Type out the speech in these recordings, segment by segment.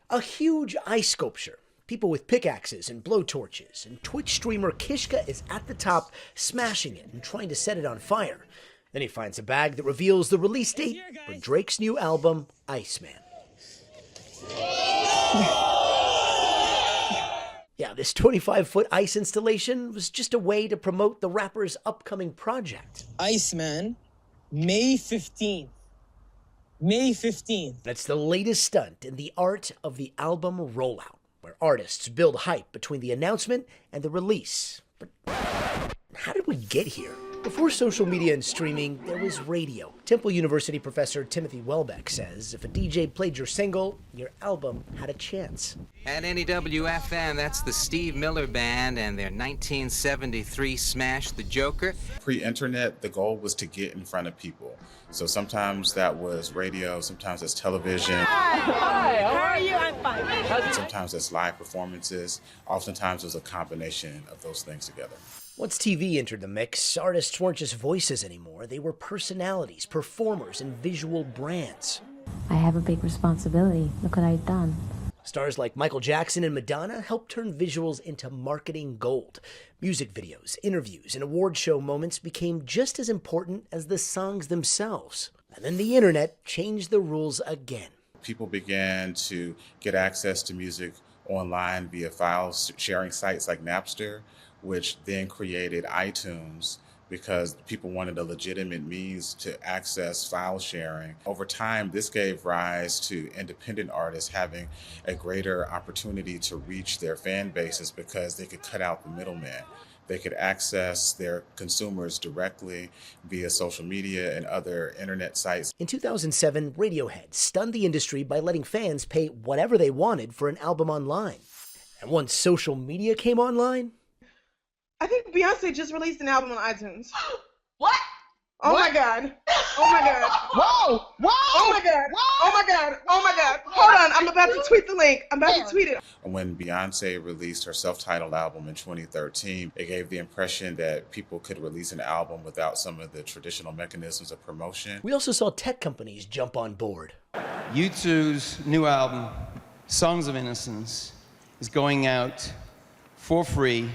A huge ice sculpture. People with pickaxes and blowtorches, and Twitch streamer Kishka is at the top, smashing it and trying to set it on fire. Then he finds a bag that reveals the release date for Drake's new album, Iceman. Yeah, this 25-foot ice installation was just a way to promote the rapper's upcoming project. Iceman, May 15th. May 15th. That's the latest stunt in the art of the album rollout, where artists build hype between the announcement and the release. But how did we get here? Before social media and streaming, there was radio. Temple University professor Timothy Welbeck says if a DJ played your single, your album had a chance. At NEWFM, that's the Steve Miller Band and their 1973 smash, The Joker. Pre-internet, the goal was to get in front of people. So sometimes that was radio, sometimes it's television. Hi, how are you? I'm fine. Sometimes it's live performances. Oftentimes it was a combination of those things together. Once TV entered the mix, artists weren't just voices anymore. They were personalities, performers, and visual brands. I have a big responsibility. Look what I've done. Stars like Michael Jackson and Madonna helped turn visuals into marketing gold. Music videos, interviews, and award show moments became just as important as the songs themselves. And then the internet changed the rules again. People began to get access to music online via file sharing sites like Napster, which then created iTunes because people wanted a legitimate means to access file sharing. Over time, this gave rise to independent artists having a greater opportunity to reach their fan bases because they could cut out the middleman. They could access their consumers directly via social media and other internet sites. In 2007, Radiohead stunned the industry by letting fans pay whatever they wanted for an album online. And once social media came online, I think Beyonce just released an album on iTunes. What? Oh my God. Oh my God. Whoa! Whoa! Oh my God. Whoa! Oh my God. Oh my God. Hold on. I'm about to tweet the link. I'm about to tweet it. When Beyonce released her self-titled album in 2013, it gave the impression that people could release an album without some of the traditional mechanisms of promotion. we also saw tech companies jump on board. U2's new album, Songs of Innocence, is going out for free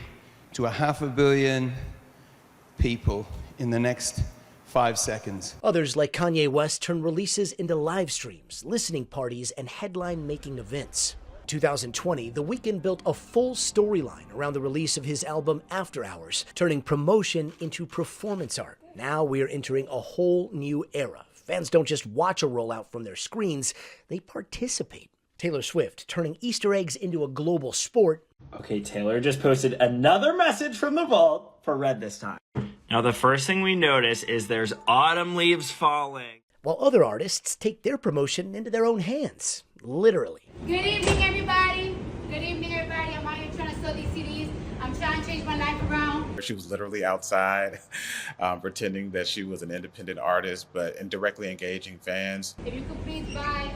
to 500 million people in the next 5 seconds. Others, like Kanye West, turned releases into live streams, listening parties, and headline-making events. In 2020, The Weeknd built a full storyline around the release of his album After Hours, turning promotion into performance art. Now we're entering a whole new era. Fans don't just watch a rollout from their screens, they participate. Taylor Swift turning Easter eggs into a global sport. Okay, Taylor just posted another message from the vault for Red this time. Now, the first thing we notice is there's autumn leaves falling. While other artists take their promotion into their own hands, literally. Good evening, everybody. Good evening, everybody. I'm out here trying to sell these CDs. I'm trying to change my life around. She was literally outside pretending that she was an independent artist, but indirectly engaging fans. If you could please buy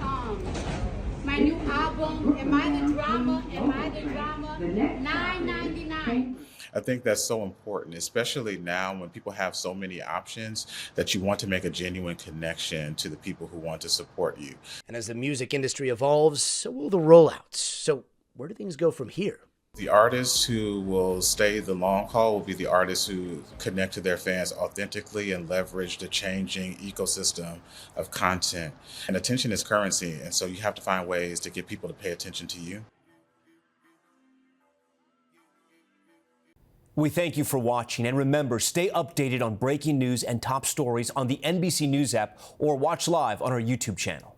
my new album, Am I the Drama? Am I the Drama? $9.99. I think that's so important, especially now when people have so many options that you want to make a genuine connection to the people who want to support you. And as the music industry evolves, so will the rollouts. So where do things go from here? The artists who will stay the long haul will be the artists who connect to their fans authentically and leverage the changing ecosystem of content. And attention is currency, and so you have to find ways to get people to pay attention to you. We thank you for watching, and remember, stay updated on breaking news and top stories on the NBC News app or watch live on our YouTube channel.